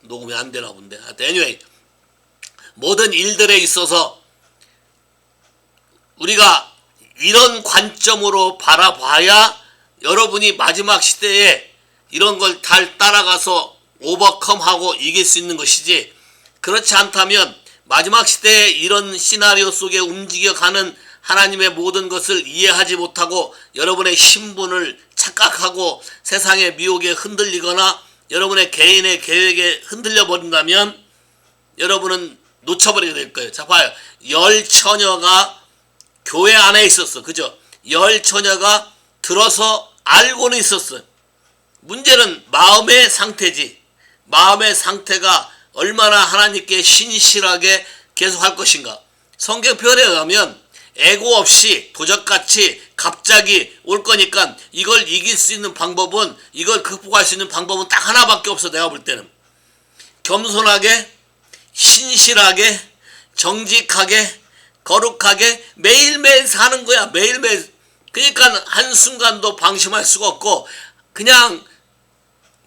녹음이 안 되나 본데. anyway, 모든 일들에 있어서 우리가 이런 관점으로 바라봐야 여러분이 마지막 시대에 이런 걸 잘 따라가서 오버컴하고 이길 수 있는 것이지, 그렇지 않다면 마지막 시대에 이런 시나리오 속에 움직여가는 하나님의 모든 것을 이해하지 못하고 여러분의 신분을 착각하고 세상의 미혹에 흔들리거나 여러분의 개인의 계획에 흔들려 버린다면 여러분은 놓쳐버리게 될 거예요. 자, 봐요. 10처녀가 교회 안에 있었어. 그죠? 10처녀가 들어서 알고는 있었어. 문제는 마음의 상태지. 마음의 상태가 얼마나 하나님께 신실하게 계속할 것인가. 성경 표현에 의하면 애고 없이 도적같이 갑자기 올 거니까 이걸 이길 수 있는 방법은, 이걸 극복할 수 있는 방법은 딱 하나밖에 없어. 내가 볼 때는 겸손하게, 신실하게, 정직하게, 거룩하게 매일매일 사는 거야. 매일매일. 그러니까 한순간도 방심할 수가 없고 그냥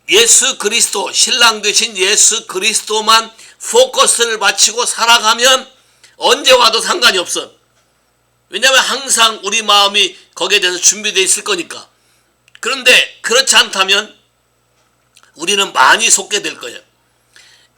예수 그리스도, 신랑 되신 예수 그리스도만 포커스를 맞추고 살아가면 언제 와도 상관이 없어. 왜냐하면 항상 우리 마음이 거기에 대해서 준비되어 있을 거니까. 그런데 그렇지 않다면 우리는 많이 속게 될 거예요.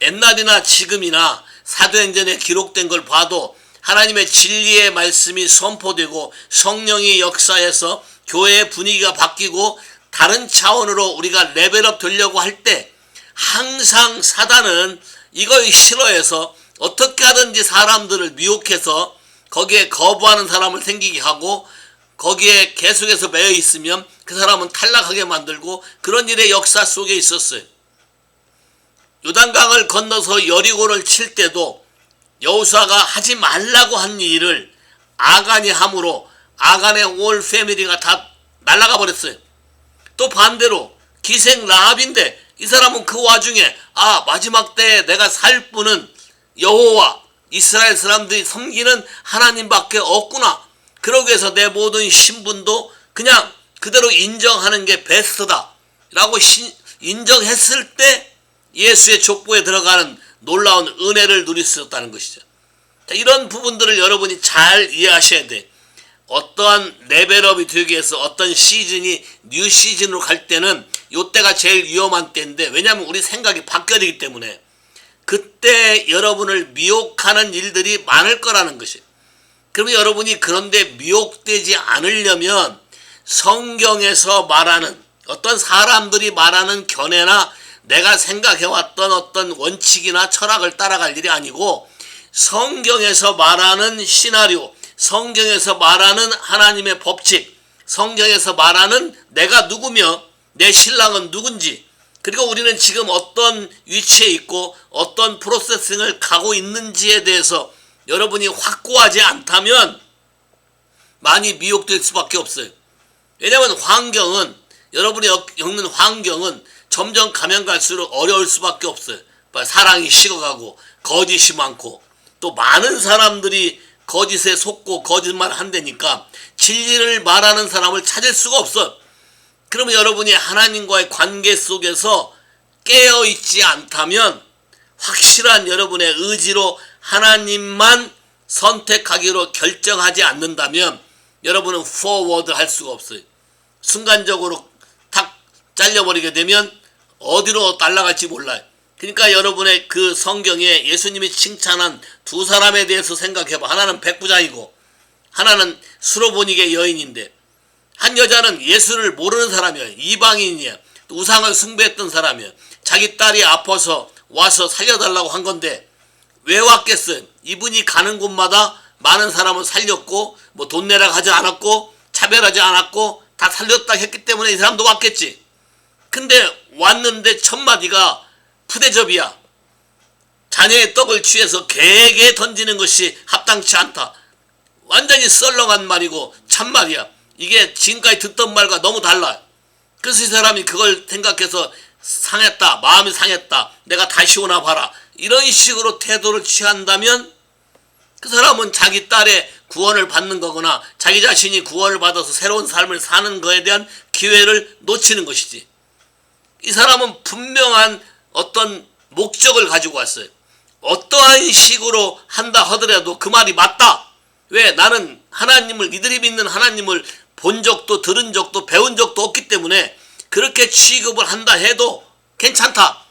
옛날이나 지금이나 사도행전에 기록된 걸 봐도 하나님의 진리의 말씀이 선포되고 성령이 역사해서 교회의 분위기가 바뀌고 다른 차원으로 우리가 레벨업 되려고 할 때 항상 사단은 이걸 싫어해서 어떻게 하든지 사람들을 미혹해서 거기에 거부하는 사람을 생기게 하고 거기에 계속해서 매여 있으면 그 사람은 탈락하게 만들고 그런 일의 역사 속에 있었어요. 요단강을 건너서 여리고를 칠 때도 여호수아가 하지 말라고 한 일을 아간이 함으로 아간의 올 패밀리가 다 날아가 버렸어요. 또 반대로 기생 라합인데 이 사람은 그 와중에 마지막 때에 내가 살 분은 여호와 이스라엘 사람들이 섬기는 하나님밖에 없구나. 그러기 위해서 내 모든 신분도 그냥 그대로 인정하는 게 베스트다 라고 인정했을 때 예수의 족보에 들어가는 놀라운 은혜를 누릴 수 있다는 것이죠. 이런 부분들을 여러분이 잘 이해하셔야 돼. 어떠한 레벨업이 되기 위해서 어떤 시즌이 뉴 시즌으로 갈 때는 이때가 제일 위험한 때인데, 왜냐하면 우리 생각이 바뀌어야 되기 때문에 그때 여러분을 미혹하는 일들이 많을 거라는 것이에요. 그러면 여러분이 그런데 미혹되지 않으려면 성경에서 말하는 어떤 사람들이 말하는 견해나 내가 생각해왔던 어떤 원칙이나 철학을 따라갈 일이 아니고 성경에서 말하는 시나리오, 성경에서 말하는 하나님의 법칙, 성경에서 말하는 내가 누구며 내 신랑은 누군지, 그리고 우리는 지금 어떤 위치에 있고 어떤 프로세싱을 가고 있는지에 대해서 여러분이 확고하지 않다면 많이 미혹될 수밖에 없어요. 왜냐하면 환경은, 여러분이 겪는 환경은 점점 가면 갈수록 어려울 수밖에 없어요. 사랑이 식어가고 거짓이 많고 또 많은 사람들이 거짓에 속고 거짓말 한다니까 진리를 말하는 사람을 찾을 수가 없어. 그러면 여러분이 하나님과의 관계 속에서 깨어있지 않다면, 확실한 여러분의 의지로 하나님만 선택하기로 결정하지 않는다면 여러분은 포워드 할 수가 없어요. 순간적으로 탁 잘려버리게 되면 어디로 날아갈지 몰라요. 그러니까 여러분의 그 성경에 예수님이 칭찬한 두 사람에 대해서 생각해봐. 하나는 백부장이고 하나는 수로보니게 여인인데, 한 여자는 예수를 모르는 사람이야. 이방인이야. 또 우상을 숭배했던 사람이야. 자기 딸이 아파서 와서 살려달라고 한 건데 왜 왔겠어요? 이분이 가는 곳마다 많은 사람을 살렸고 뭐 돈 내라고 하지 않았고 차별하지 않았고 다 살렸다 했기 때문에 이 사람도 왔겠지. 근데 왔는데 첫 마디가 푸대접이야. 자녀의 떡을 취해서 개에게 던지는 것이 합당치 않다. 완전히 썰렁한 말이고 참말이야. 이게 지금까지 듣던 말과 너무 달라요. 그래서 이 사람이 그걸 생각해서 상했다, 마음이 상했다, 내가 다시 오나 봐라, 이런 식으로 태도를 취한다면 그 사람은 자기 딸의 구원을 받는 거거나 자기 자신이 구원을 받아서 새로운 삶을 사는 거에 대한 기회를 놓치는 것이지. 이 사람은 분명한 어떤 목적을 가지고 왔어요. 어떠한 식으로 한다 하더라도 그 말이 맞다. 왜? 나는 하나님을, 니들이 믿는 하나님을 본 적도 들은 적도 배운 적도 없기 때문에 그렇게 취급을 한다 해도 괜찮다.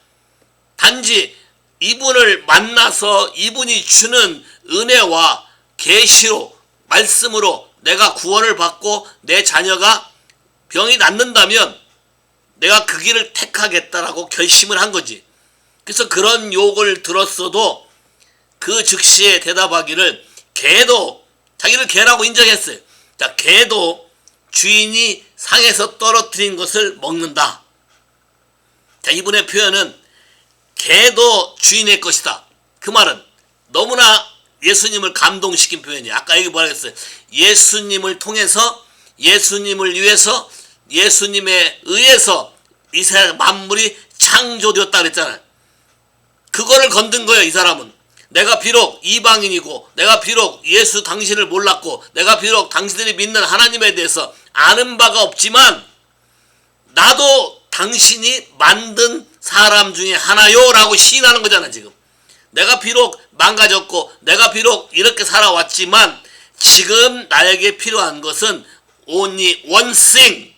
단지 이분을 만나서 이분이 주는 은혜와 계시로, 말씀으로 내가 구원을 받고 내 자녀가 병이 낫는다면 내가 그 길을 택하겠다라고 결심을 한 거지. 그래서 그런 욕을 들었어도 그 즉시에 대답하기를, 개도, 자기를 개라고 인정했어요. 자, 개도 주인이 상에서 떨어뜨린 것을 먹는다. 자, 이분의 표현은 개도 주인의 것이다. 그 말은 너무나 예수님을 감동시킨 표현이에요. 아까 여기 뭐라 했어요? 예수님을 통해서, 예수님을 위해서, 예수님에 의해서 이 세상 만물이 창조되었다 그랬잖아요. 그거를 건든 거예요. 이 사람은. 내가 비록 이방인이고, 내가 비록 예수 당신을 몰랐고, 내가 비록 당신들이 믿는 하나님에 대해서 아는 바가 없지만 나도 당신이 만든 사람 중에 하나요 라고 시인하는 거잖아. 지금 내가 비록 망가졌고, 내가 비록 이렇게 살아왔지만 지금 나에게 필요한 것은 only one thing,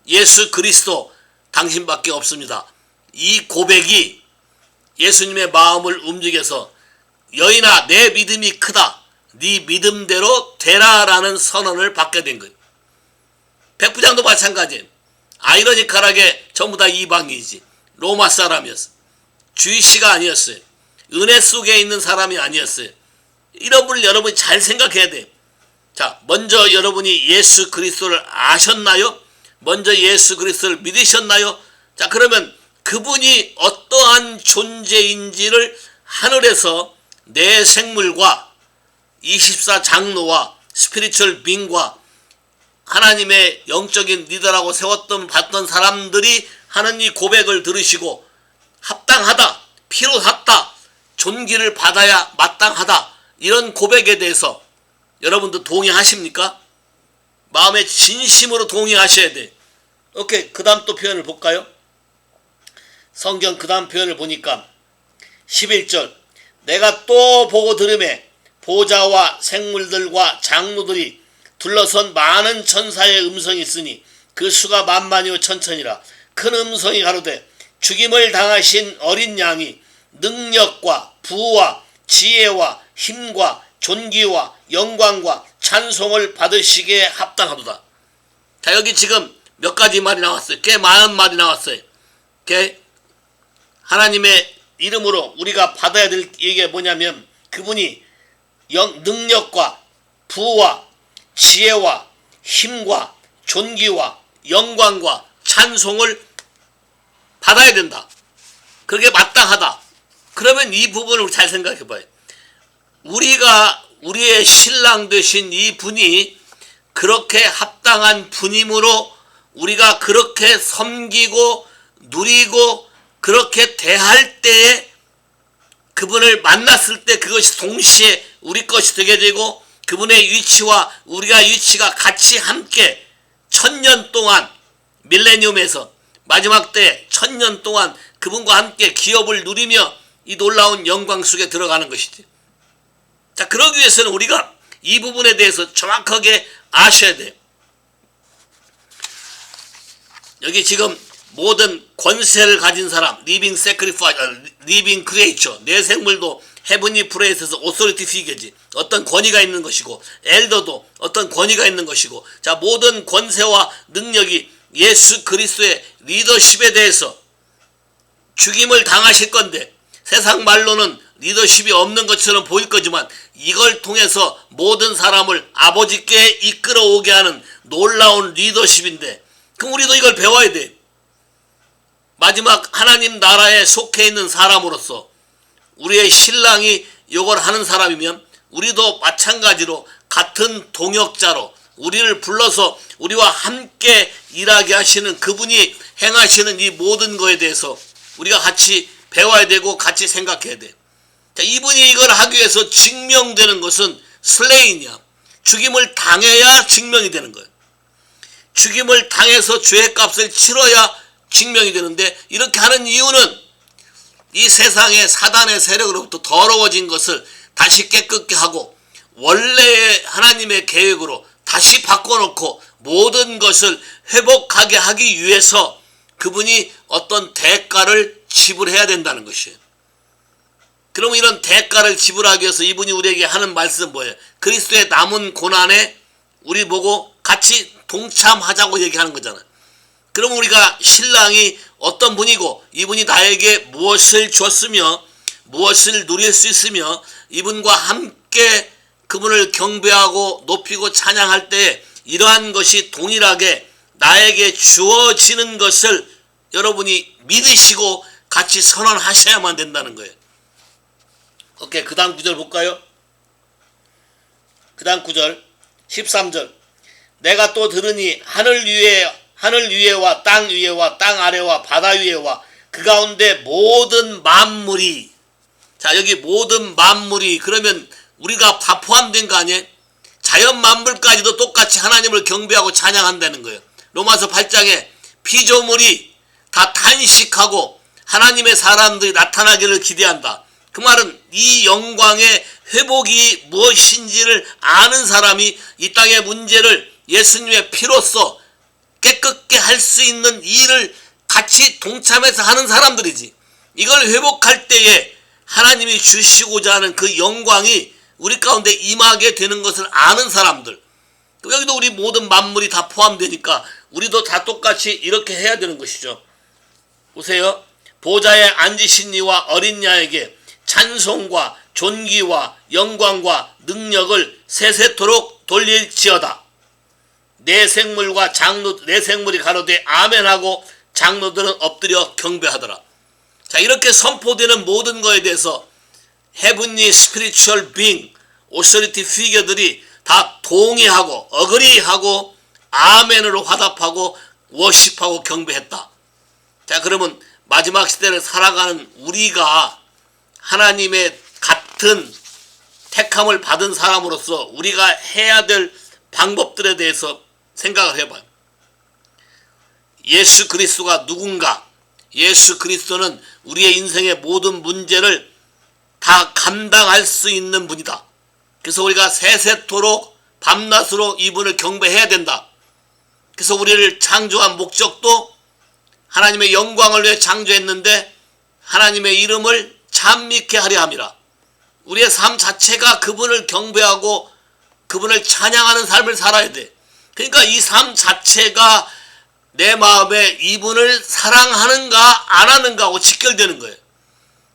예수 그리스도 당신밖에 없습니다. 이 고백이 예수님의 마음을 움직여서, 여인아 내 믿음이 크다, 네 믿음대로 되라라는 선언을 받게 된 거예요. 백부장도 마찬가지예요. 아이러니컬하게 전부 다 이방인이지, 로마 사람이었어요. 주이시가 아니었어요. 은혜 속에 있는 사람이 아니었어요. 이런 분을 여러분이 잘 생각해야 돼요. 자, 먼저 여러분이 예수 그리스도를 아셨나요? 먼저 예수 그리스도를 믿으셨나요? 자, 그러면 그분이 어떠한 존재인지를 하늘에서 내 생물과 24 장로와 스피리추얼 빙과 하나님의 영적인 리더라고 세웠던 봤던 사람들이 하는 이 고백을 들으시고, 합당하다, 필요하다, 존귀를 받아야 마땅하다, 이런 고백에 대해서 여러분도 동의하십니까? 마음의 진심으로 동의하셔야 돼. 오케이, 그 다음 또 표현을 볼까요? 성경 그 다음 표현을 보니까 11절, 내가 또 보고 들으매 보좌와 생물들과 장로들이 둘러선 많은 천사의 음성이 있으니 그 수가 만만이요 천천이라. 큰 음성이 가로되, 죽임을 당하신 어린 양이 능력과 부와 지혜와 힘과 존귀와 영광과 찬송을 받으시기에 합당하도다. 자, 여기 지금 몇 가지 말이 나왔어요. 꽤 많은 말이 나왔어요. 하나님의 이름으로 우리가 받아야 될 얘기가 뭐냐면, 그분이 능력과 부와 지혜와 힘과 존귀와 영광과 찬송을 받아야 된다. 그게 마땅하다. 그러면 이 부분을 잘 생각해 봐요. 우리의 신랑 되신 이 분이 그렇게 합당한 분이므로 우리가 그렇게 섬기고 누리고 그렇게 대할 때에, 그분을 만났을 때 그것이 동시에 우리 것이 되게 되고, 그분의 위치와 우리가 위치가 같이 함께 1000년 동안, 밀레니엄에서 마지막 때 1000년 동안 그분과 함께 기업을 누리며 이 놀라운 영광 속에 들어가는 것이지. 자, 그러기 위해서는 우리가 이 부분에 대해서 정확하게 아셔야 돼요. 여기 지금 모든 권세를 가진 사람, 리빙 세크리파이스, 리빙 크리에이처, 내 생물도 헤븐리 프레이스에서 오소리티 피겨지, 어떤 권위가 있는 것이고, 엘더도 어떤 권위가 있는 것이고, 자, 모든 권세와 능력이 예수 그리스도의 리더십에 대해서 죽임을 당하실 건데, 세상 말로는 리더십이 없는 것처럼 보일 거지만 이걸 통해서 모든 사람을 아버지께 이끌어오게 하는 놀라운 리더십인데, 그럼 우리도 이걸 배워야 돼. 마지막 하나님 나라에 속해 있는 사람으로서 우리의 신랑이 이걸 하는 사람이면 우리도 마찬가지로 같은 동역자로 우리를 불러서 우리와 함께 일하게 하시는 그분이 행하시는 이 모든 거에 대해서 우리가 같이 배워야 되고 같이 생각해야 돼. 자, 이분이 이걸 하기 위해서 증명되는 것은 슬레인이야. 죽임을 당해야 증명이 되는 거예요. 죽임을 당해서 죄값을 치러야 증명이 되는데, 이렇게 하는 이유는 이 세상의 사단의 세력으로부터 더러워진 것을 다시 깨끗게 하고 원래의 하나님의 계획으로 다시 바꿔놓고 모든 것을 회복하게 하기 위해서 그분이 어떤 대가를 지불해야 된다는 것이에요. 그러면 이런 대가를 지불하기 위해서 이분이 우리에게 하는 말씀은 뭐예요? 그리스도의 남은 고난에 우리 보고 같이 동참하자고 얘기하는 거잖아요. 그럼 우리가 신랑이 어떤 분이고 이분이 나에게 무엇을 줬으며 무엇을 누릴 수 있으며 이분과 함께 그분을 경배하고 높이고 찬양할 때 이러한 것이 동일하게 나에게 주어지는 것을 여러분이 믿으시고 같이 선언하셔야만 된다는 거예요. 오케이, 그 다음 구절 볼까요? 그 다음 구절 13절. 내가 또 들으니 하늘 위에와 땅 위에와 땅 아래와 바다 위에와 그 가운데 모든 만물이, 자 여기 모든 만물이 그러면 우리가 다 포함된 거 아니에요? 자연 만물까지도 똑같이 하나님을 경배하고 찬양한다는 거예요. 로마서 8장에 피조물이 다 탄식하고 하나님의 사람들이 나타나기를 기대한다. 그 말은 이 영광의 회복이 무엇인지를 아는 사람이 이 땅의 문제를 예수님의 피로써 깨끗게 할 수 있는 일을 같이 동참해서 하는 사람들이지. 이걸 회복할 때에 하나님이 주시고자 하는 그 영광이 우리 가운데 임하게 되는 것을 아는 사람들. 여기도 우리 모든 만물이 다 포함되니까 우리도 다 똑같이 이렇게 해야 되는 것이죠. 보세요. 보좌에 앉으신 이와 어린 양에게 찬송과 존귀와 영광과 능력을 세세토록 돌릴지어다. 내 생물이 가로되 아멘하고 장로들은 엎드려 경배하더라. 자, 이렇게 선포되는 모든 것에 대해서 Heavenly Spiritual Being, Authority Figure들이 다 동의하고 어그리하고 아멘으로 화답하고 워십하고 경배했다. 자, 그러면 마지막 시대를 살아가는 우리가 하나님의 같은 택함을 받은 사람으로서 우리가 해야 될 방법들에 대해서 생각을 해봐요. 예수 그리스도가 누군가? 예수 그리스도는 우리의 인생의 모든 문제를 다 감당할 수 있는 분이다. 그래서 우리가 세세토록 밤낮으로 이분을 경배해야 된다. 그래서 우리를 창조한 목적도 하나님의 영광을 위해 창조했는데 하나님의 이름을 찬미케 하려 함이라. 우리의 삶 자체가 그분을 경배하고 그분을 찬양하는 삶을 살아야 돼. 그러니까 이 삶 자체가 내 마음에 이분을 사랑하는가 안 하는가하고 직결되는 거예요.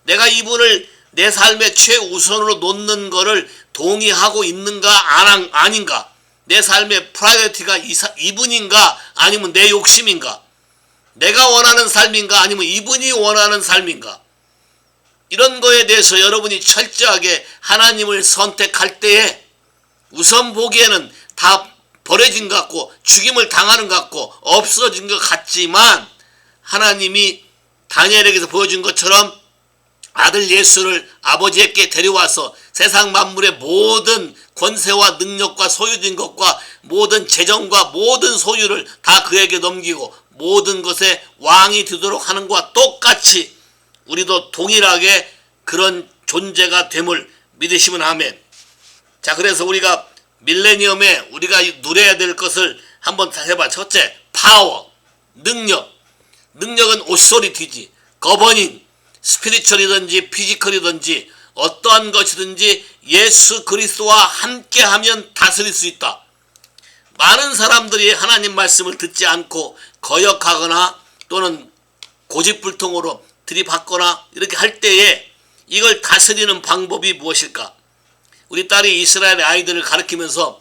내가 이분을 내 삶의 최우선으로 놓는 거를 동의하고 있는가 아닌가. 내 삶의 프라이어티가 이분인가 아니면 내 욕심인가. 내가 원하는 삶인가 아니면 이분이 원하는 삶인가. 이런 거에 대해서 여러분이 철저하게 하나님을 선택할 때에 우선 보기에는 다 버려진 것 같고 죽임을 당하는 것 같고 없어진 것 같지만 하나님이 다니엘에게서 보여준 것처럼 아들 예수를 아버지에게 데려와서 세상 만물의 모든 권세와 능력과 소유된 것과 모든 재정과 모든 소유를 다 그에게 넘기고 모든 것에 왕이 되도록 하는 것과 똑같이 우리도 동일하게 그런 존재가 됨을 믿으시면 아멘. 자, 그래서 우리가 밀레니엄에 우리가 누려야 될 것을 한번 다 해봐. 첫째, 파워, 능력. 능력은 오소리티지. 거버닝, 스피리추얼이든지 피지컬이든지 어떠한 것이든지 예수 그리스도와 함께하면 다스릴 수 있다. 많은 사람들이 하나님 말씀을 듣지 않고 거역하거나 또는 고집불통으로 들이받거나 이렇게 할 때에 이걸 다스리는 방법이 무엇일까? 우리 딸이 이스라엘의 아이들을 가르치면서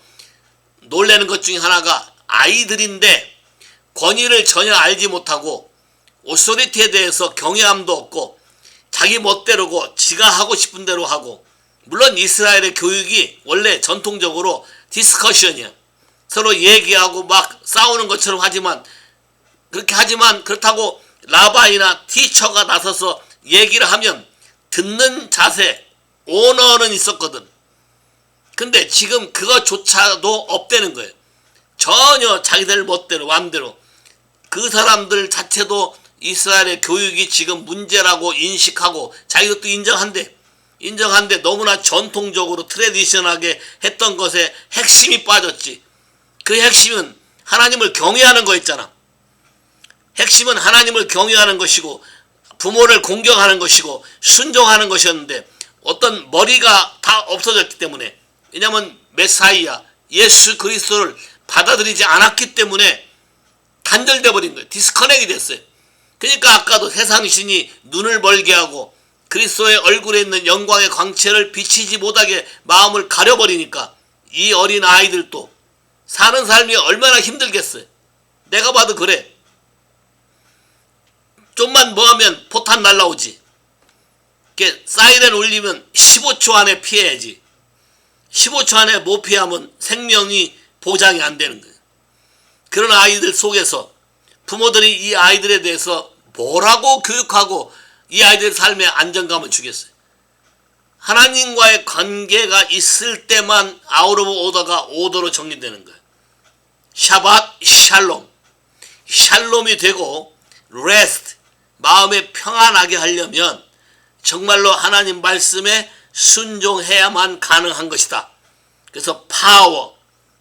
놀라는 것 중에 하나가 아이들인데 권위를 전혀 알지 못하고 오소리티에 대해서 경외함도 없고 자기 멋대로고 지가 하고 싶은 대로 하고, 물론 이스라엘의 교육이 원래 전통적으로 디스커션이야. 서로 얘기하고 막 싸우는 것처럼 하지만 그렇다고 라바이나 티처가 나서서 얘기를 하면 듣는 자세, 오너는 있었거든. 근데 지금 그거조차도 없다는 거예요. 전혀 자기들 멋대로 마음대로. 그 사람들 자체도 이스라엘의 교육이 지금 문제라고 인식하고 자기도 인정한데 너무나 전통적으로 트레디셔널하게 했던 것에 핵심이 빠졌지. 그 핵심은 하나님을 경외하는 거였잖아. 핵심은 하나님을 경외하는 것이고 부모를 공경하는 것이고 순종하는 것이었는데 어떤 머리가 다 없어졌기 때문에, 왜냐하면 메사이아 예수 그리스도를 받아들이지 않았기 때문에 단절돼 버린 거예요. 디스커넥이 됐어요. 그러니까 아까도 세상 신이 눈을 멀게 하고 그리스도의 얼굴에 있는 영광의 광채를 비치지 못하게 마음을 가려버리니까 이 어린 아이들도 사는 삶이 얼마나 힘들겠어요. 내가 봐도 그래. 좀만 뭐 하면 포탄 날라오지. 이렇게 사이렌 울리면 15초 안에 피해야지. 15초 안에 못 피하면 생명이 보장이 안 되는 거예요. 그런 아이들 속에서 부모들이 이 아이들에 대해서 뭐라고 교육하고 이 아이들의 삶에 안정감을 주겠어요. 하나님과의 관계가 있을 때만 아웃 오브 오더가 오더로 정리되는 거예요. 샤밧 샬롬, 샬롬이 되고 레스트, 마음에 평안하게 하려면 정말로 하나님 말씀에 순종해야만 가능한 것이다. 그래서 파워,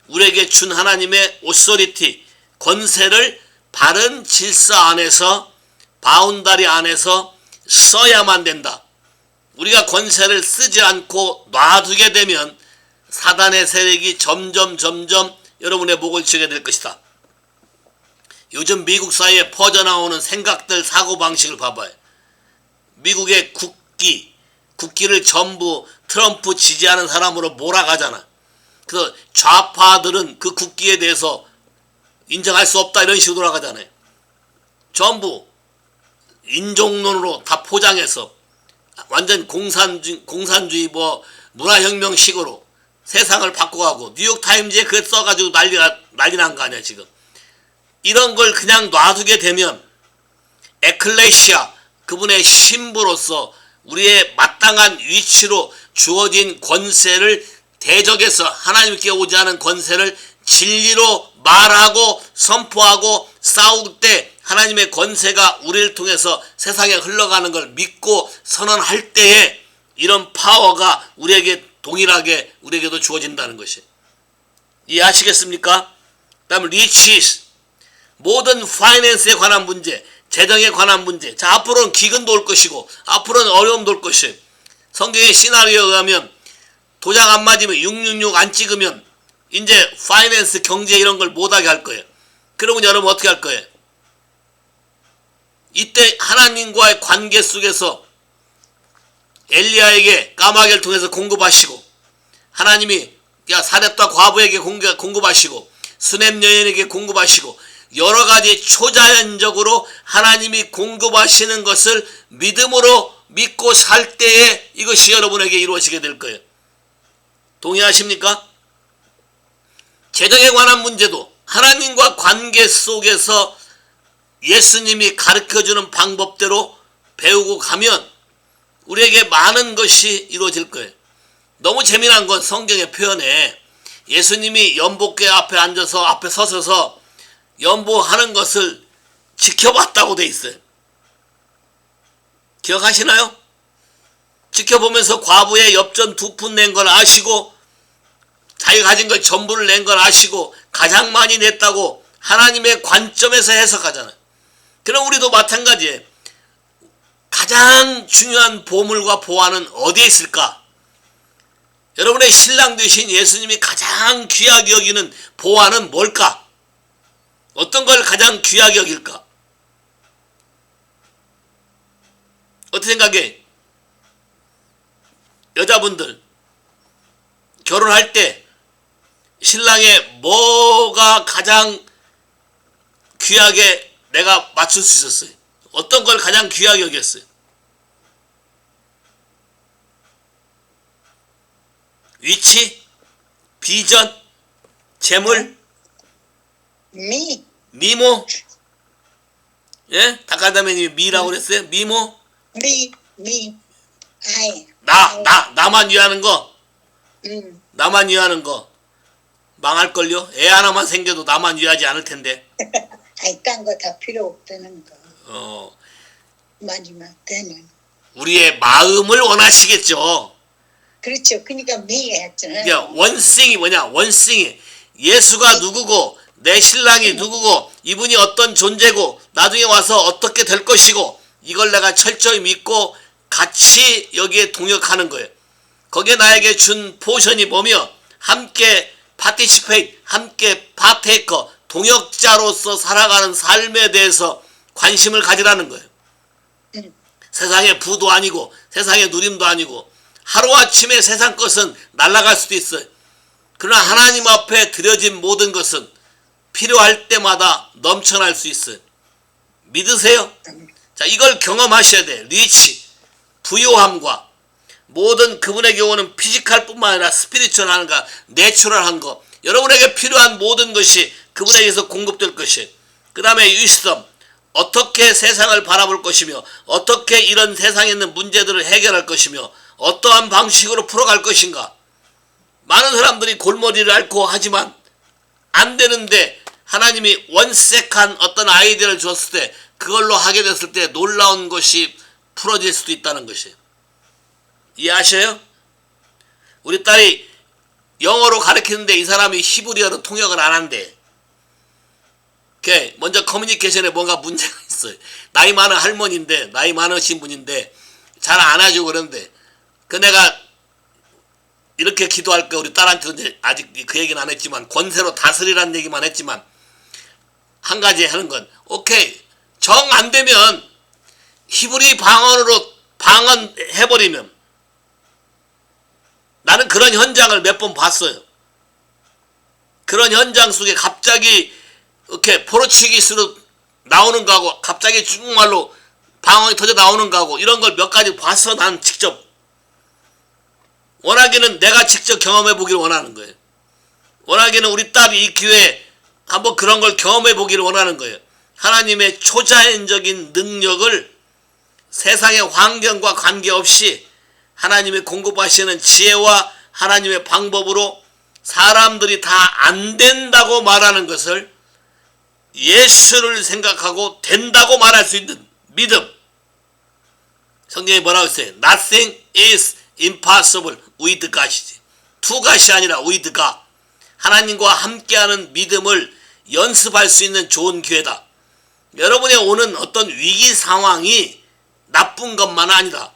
우리에게 준 하나님의 오소리티, 권세를 바른 질서 안에서, 바운다리 안에서 써야만 된다. 우리가 권세를 쓰지 않고 놔두게 되면 사단의 세력이 점점 여러분의 목을 치게 될 것이다. 요즘 미국 사회에 퍼져나오는 생각들, 사고방식을 봐봐요. 미국의 국기를 전부 트럼프 지지하는 사람으로 몰아가잖아. 그래서 좌파들은 그 국기에 대해서 인정할 수 없다 이런 식으로 돌아가잖아요. 전부 인종론으로 다 포장해서 완전 공산주의 문화혁명식으로 세상을 바꿔가고 뉴욕타임즈에 그걸 써가지고 난리 난 거 아니야 지금. 이런 걸 그냥 놔두게 되면 에클레시아, 그분의 신부로서 우리의 마땅한 위치로 주어진 권세를 대적해서 하나님께 오지 않은 권세를 진리로 말하고 선포하고 싸울 때 하나님의 권세가 우리를 통해서 세상에 흘러가는 걸 믿고 선언할 때에 이런 파워가 우리에게 동일하게 우리에게도 주어진다는 것이 이해하시겠습니까? 그 다음에 리치스, 모든 파이낸스에 관한 문제, 재정에 관한 문제. 자, 앞으로는 기근도 올 것이고 앞으로는 어려움도 올 것이에요. 성경의 시나리오에 의하면 도장 안 맞으면 666 안 찍으면 이제 파이낸스, 경제 이런 걸 못하게 할 거예요. 그러면 여러분 어떻게 할 거예요? 이때 하나님과의 관계 속에서 엘리야에게 까마귀를 통해서 공급하시고, 하나님이 사렙다 과부에게 공급하시고, 수넴 여인에게 공급하시고, 여러 가지 초자연적으로 하나님이 공급하시는 것을 믿음으로 믿고 살 때에 이것이 여러분에게 이루어지게 될 거예요. 동의하십니까? 재정에 관한 문제도 하나님과 관계 속에서 예수님이 가르쳐주는 방법대로 배우고 가면 우리에게 많은 것이 이루어질 거예요. 너무 재미난 건 성경의 표현에 예수님이 연복궤 앞에 앉아서 앞에 서셔서 연보하는 것을 지켜봤다고 돼 있어요. 기억하시나요? 지켜보면서 과부의 엽전 2푼 낸 걸 아시고 자기가 가진 걸 전부를 낸 걸 아시고 가장 많이 냈다고 하나님의 관점에서 해석하잖아요. 그럼 우리도 마찬가지예요. 가장 중요한 보물과 보화는 어디에 있을까? 여러분의 신랑 되신 예수님이 가장 귀하게 여기는 보화는 뭘까? 어떤 걸 가장 귀하게 여길까? 어떻게 생각해? 여자분들 결혼할 때 신랑의 뭐가 가장 귀하게 내가 맞출 수 있었어요? 어떤 걸 가장 귀하게 여겼어요? 위치? 비전? 재물? 미모? 예? 닭가다매님이 미라고 그랬어요? 미모? 나만 위하는 거? 나만 위하는 거 망할걸요? 애 하나만 생겨도 나만 위하지 않을 텐데. 딴 거 다 필요 없다는 거. 마지막 때는. 우리의 마음을 원하시겠죠. 그렇죠. 그러니까 매했잖아요. 그러니까 원싱이 뭐냐? 원싱이 예수가 누구고 내 신랑이 누구고 이분이 어떤 존재고 나중에 와서 어떻게 될 것이고 이걸 내가 철저히 믿고 같이 여기에 동역하는 거예요. 거기에 나에게 준 포션이 뭐며 함께 파티시페이트, 함께 파테이커, 동역자로서 살아가는 삶에 대해서 관심을 가지라는 거예요. 세상의 부도 아니고 세상의 누림도 아니고 하루아침에 세상 것은 날아갈 수도 있어요. 그러나 하나님 앞에 드려진 모든 것은 필요할 때마다 넘쳐날 수 있어요. 믿으세요? 자, 이걸 경험하셔야 돼요. 리치, 부요함과 모든 그분에게 오는 피지컬 뿐만 아니라 스피리추얼한 거, 내추럴한 거, 여러분에게 필요한 모든 것이 그분에게서 공급될 것이에요. 그 다음에 위스덤, 어떻게 세상을 바라볼 것이며 어떻게 이런 세상에 있는 문제들을 해결할 것이며 어떠한 방식으로 풀어갈 것인가. 많은 사람들이 골머리를 앓고 하지만 안 되는데 하나님이 원색한 어떤 아이디어를 줬을 때 그걸로 하게 됐을 때 놀라운 것이 풀어질 수도 있다는 것이에요. 이해하셔요? 우리 딸이 영어로 가르치는데 이 사람이 히브리어로 통역을 안 한대. 먼저 커뮤니케이션에 뭔가 문제가 있어요. 나이 많은 할머니인데, 나이 많으신 분인데 잘 안 해주고 그러는데 그 내가 이렇게 기도할 거 우리 딸한테 아직 그 얘기는 안 했지만 권세로 다스리라는 얘기만 했지만 한 가지 하는 건 오케이 정 안 되면 히브리 방언으로 방언해버리면 나는 그런 현장을 몇 번 봤어요. 그런 현장 속에 갑자기 이렇게 포르투기스로 나오는 거하고 갑자기 중국말로 방언이 터져 나오는 거하고 이런 걸 몇 가지 봤어. 난 직접 원하기는 내가 직접 경험해 보기를 원하는 거예요. 원하기는 우리 딸이 이 기회에 한번 그런 걸 경험해 보기를 원하는 거예요. 하나님의 초자연적인 능력을 세상의 환경과 관계없이 하나님의 공급하시는 지혜와 하나님의 방법으로 사람들이 다 안 된다고 말하는 것을 예수를 생각하고 된다고 말할 수 있는 믿음. 성경에 뭐라고 했어요? Nothing is impossible with God이지. To God이 아니라 with God. 하나님과 함께하는 믿음을 연습할 수 있는 좋은 기회다. 여러분의 오는 어떤 위기 상황이 나쁜 것만 아니라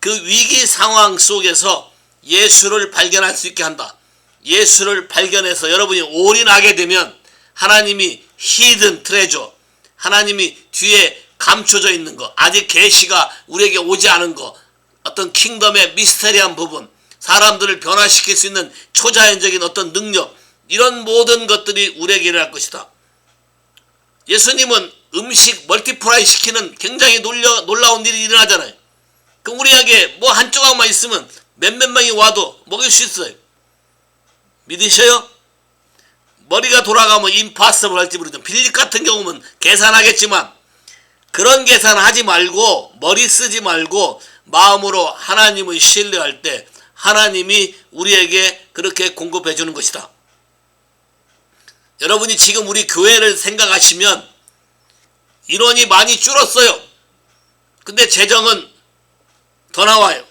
그 위기 상황 속에서 예수를 발견할 수 있게 한다. 예수를 발견해서 여러분이 올인하게 되면 하나님이 히든 트레저, 하나님이 뒤에 감춰져 있는 거, 아직 계시가 우리에게 오지 않은 거, 어떤 킹덤의 미스테리한 부분, 사람들을 변화시킬 수 있는 초자연적인 어떤 능력, 이런 모든 것들이 우리에게 일어날 것이다. 예수님은 음식 멀티플라이 시키는 굉장히 놀라운 일이 일어나잖아요. 그럼 우리에게 뭐 한 조각만 있으면 몇몇 명이 와도 먹일 수 있어요. 믿으셔요? 머리가 돌아가면 임파서블 할지 모르죠. 빌립 같은 경우는 계산하겠지만 그런 계산하지 말고 머리 쓰지 말고 마음으로 하나님을 신뢰할 때 하나님이 우리에게 그렇게 공급해 주는 것이다. 여러분이 지금 우리 교회를 생각하시면 인원이 많이 줄었어요. 근데 재정은 더 나와요.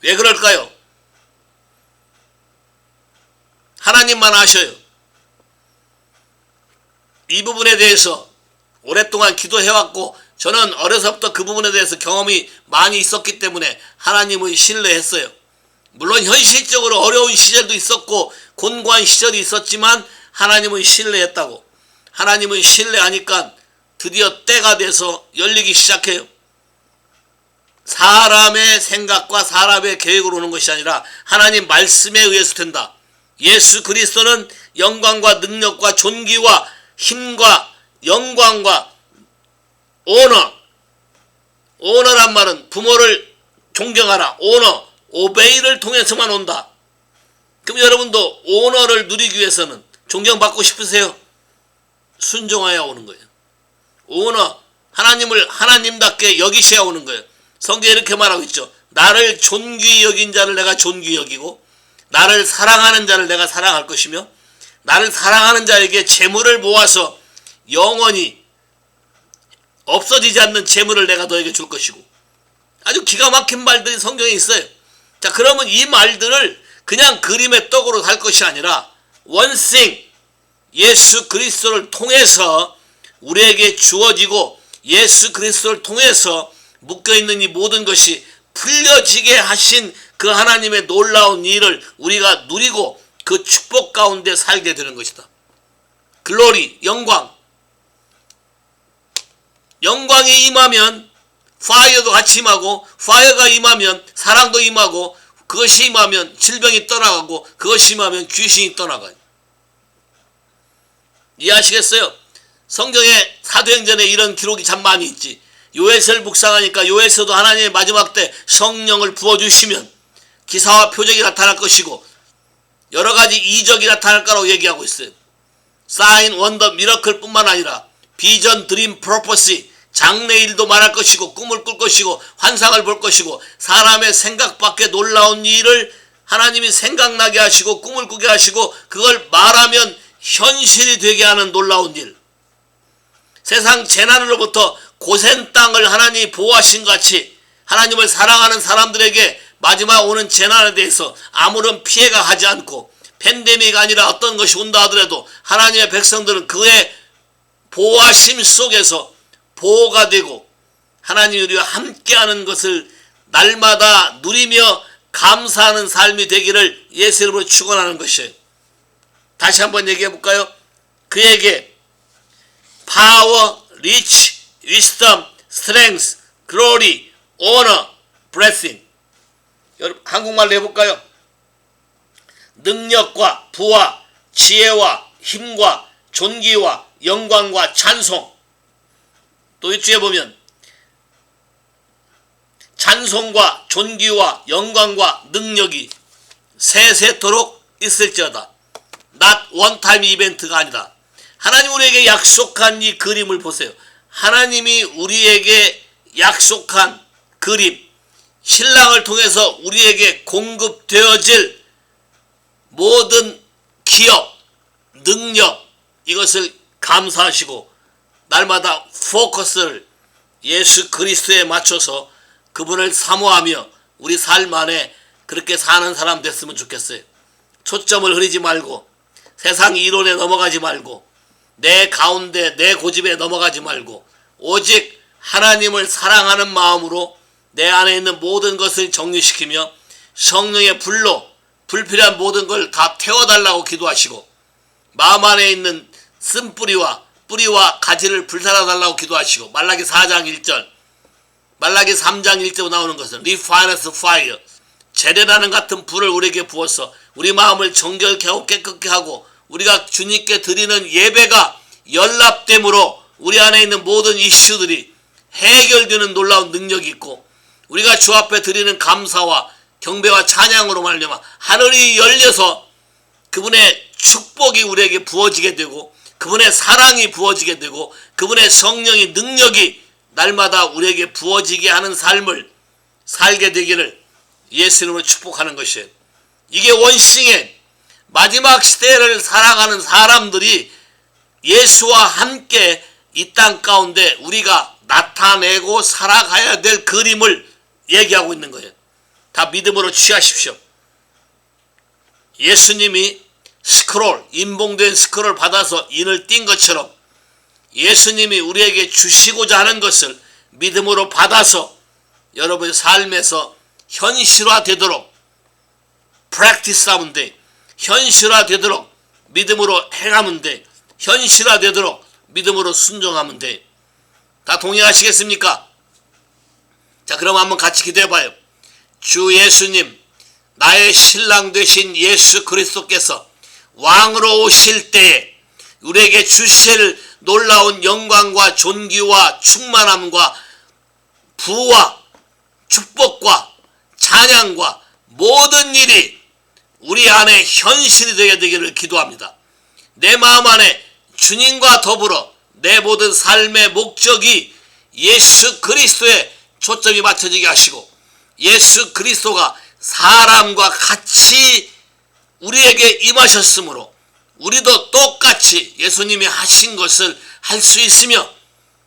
왜 그럴까요? 하나님만 아셔요. 이 부분에 대해서 오랫동안 기도해왔고 저는 어려서부터 그 부분에 대해서 경험이 많이 있었기 때문에 하나님을 신뢰했어요. 물론 현실적으로 어려운 시절도 있었고 곤고한 시절이 있었지만 하나님을 신뢰했다고. 하나님을 신뢰하니까 드디어 때가 돼서 열리기 시작해요. 사람의 생각과 사람의 계획으로 오는 것이 아니라 하나님 말씀에 의해서 된다. 예수 그리스도는 영광과 능력과 존귀와 힘과 영광과 오너란 말은 부모를 존경하라. 오베이를 통해서만 온다. 그럼 여러분도 오너를 누리기 위해서는 존경받고 싶으세요? 순종하여 오는 거예요. 하나님을 하나님답게 여기셔야 오는 거예요. 성경에 이렇게 말하고 있죠. 나를 존귀히 여긴 자를 내가 존귀히 여기고 나를 사랑하는 자를 내가 사랑할 것이며 나를 사랑하는 자에게 재물을 모아서 영원히 없어지지 않는 재물을 내가 너에게 줄 것이고. 아주 기가 막힌 말들이 성경에 있어요. 자, 그러면 이 말들을 그냥 그림의 떡으로 살 것이 아니라 원생 예수 그리스도를 통해서 우리에게 주어지고 예수 그리스도를 통해서 묶여있는 이 모든 것이 풀려지게 하신 그 하나님의 놀라운 일을 우리가 누리고 그 축복 가운데 살게 되는 것이다. 글로리, 영광이 임하면 파이어도 같이 임하고, 파이어가 임하면 사랑도 임하고, 그것이 임하면 질병이 떠나가고, 그것이 임하면 귀신이 떠나가요. 이해하시겠어요? 성경에 사도행전에 이런 기록이 참 많이 있지. 요에스를 묵상하니까 요에스도 하나님의 마지막 때 성령을 부어주시면 기사와 표적이 나타날 것이고 여러가지 이적이 나타날 거라고 얘기하고 있어요. 사인, 원더, 미러클 뿐만 아니라 비전, 드림, 프로퍼시, 장래일도 말할 것이고 꿈을 꿀 것이고 환상을 볼 것이고 사람의 생각 밖에 놀라운 일을 하나님이 생각나게 하시고 꿈을 꾸게 하시고 그걸 말하면 현실이 되게 하는 놀라운 일. 세상 재난으로부터 고센 땅을 하나님이 보호하신 같이 하나님을 사랑하는 사람들에게 마지막 오는 재난에 대해서 아무런 피해가 하지 않고 팬데믹이 아니라 어떤 것이 온다 하더라도 하나님의 백성들은 그의 보호하심 속에서 보호가 되고 하나님이 우리와 함께하는 것을 날마다 누리며 감사하는 삶이 되기를 예수 이름으로 축원하는 것이에요. 다시 한번 얘기해 볼까요? 그에게 power, reach, wisdom, strength, glory, honor, blessing. 여러분 한국말로 해볼까요? 능력과 부와 지혜와 힘과 존귀와 영광과 찬송. 또 이쪽에 보면 찬송과 존귀와 영광과 능력이 세세토록 있을지어다. not one time 이벤트가 아니다. 하나님 우리에게 약속한 이 그림을 보세요. 하나님이 우리에게 약속한 그림, 신랑을 통해서 우리에게 공급되어질 모든 기업, 능력, 이것을 감사하시고 날마다 포커스를 예수 그리스도에 맞춰서 그분을 사모하며 우리 삶 안에 그렇게 사는 사람 됐으면 좋겠어요. 초점을 흐리지 말고 세상 이론에 넘어가지 말고 내 가운데 내 고집에 넘어가지 말고 오직 하나님을 사랑하는 마음으로 내 안에 있는 모든 것을 정리시키며 성령의 불로 불필요한 모든 걸 다 태워달라고 기도하시고 마음 안에 있는 쓴뿌리와 뿌리와 가지를 불살아달라고 기도하시고 말라기 4장 1절 말라기 3장 1절로 나오는 것은 Refine us fire 재래라는 같은 불을 우리에게 부어서 우리 마음을 정결케 하고 깨끗게 하고 우리가 주님께 드리는 예배가 연락됨으로 우리 안에 있는 모든 이슈들이 해결되는 놀라운 능력이 있고 우리가 주 앞에 드리는 감사와 경배와 찬양으로 말미암아 하늘이 열려서 그분의 축복이 우리에게 부어지게 되고 그분의 사랑이 부어지게 되고 그분의 성령의 능력이 날마다 우리에게 부어지게 하는 삶을 살게 되기를 예수 이름으로 축복하는 것이에요. 이게 원싱의 마지막 시대를 살아가는 사람들이 예수와 함께 이 땅 가운데 우리가 나타내고 살아가야 될 그림을 얘기하고 있는 거예요. 다 믿음으로 취하십시오. 예수님이 스크롤, 인봉된 스크롤을 받아서 인을 띈 것처럼 예수님이 우리에게 주시고자 하는 것을 믿음으로 받아서 여러분의 삶에서 현실화되도록 프랙티스하면 돼. 현실화되도록 믿음으로 행하면 돼. 현실화되도록 믿음으로 순종하면 돼. 다 동의하시겠습니까? 자, 그럼 한번 같이 기도해봐요. 주 예수님, 나의 신랑 되신 예수 그리스도께서 왕으로 오실 때에 우리에게 주실 놀라운 영광과 존귀와 충만함과 부와 축복과 찬양과 모든 일이 우리 안에 현실이 되게 되기를 기도합니다. 내 마음 안에 주님과 더불어 내 모든 삶의 목적이 예수 그리스도에 초점이 맞춰지게 하시고 예수 그리스도가 사람과 같이 우리에게 임하셨으므로 우리도 똑같이 예수님이 하신 것을 할 수 있으며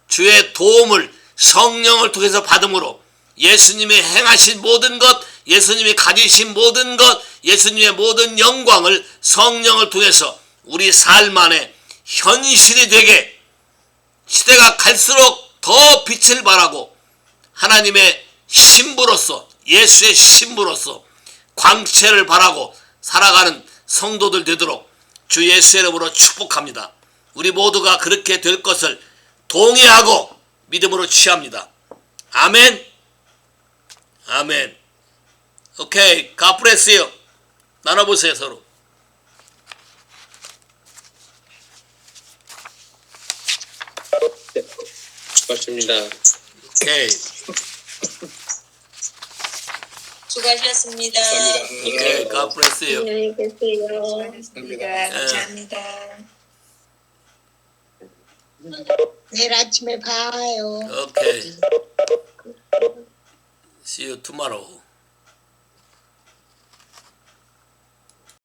주의 도움을 성령을 통해서 받음으로 예수님이 행하신 모든 것, 예수님이 가지신 모든 것, 예수님의 모든 영광을 성령을 통해서 우리 삶 안에 현실이 되게 시대가 갈수록 더 빛을 발하고 하나님의 신부로서, 예수의 신부로서 광채를 발하고 살아가는 성도들 되도록 주 예수의 이름으로 축복합니다. 우리 모두가 그렇게 될 것을 동의하고 믿음으로 취합니다. 아멘. 아멘. 오케이. God bless you. 나눠보세요 서로. 수고하십니다. 오케이. 수고하셨습니다. 오케이. God bless you. 안녕히 계세요. 감사합니다. 내일 아침에 봐요. 오케이. See you tomorrow.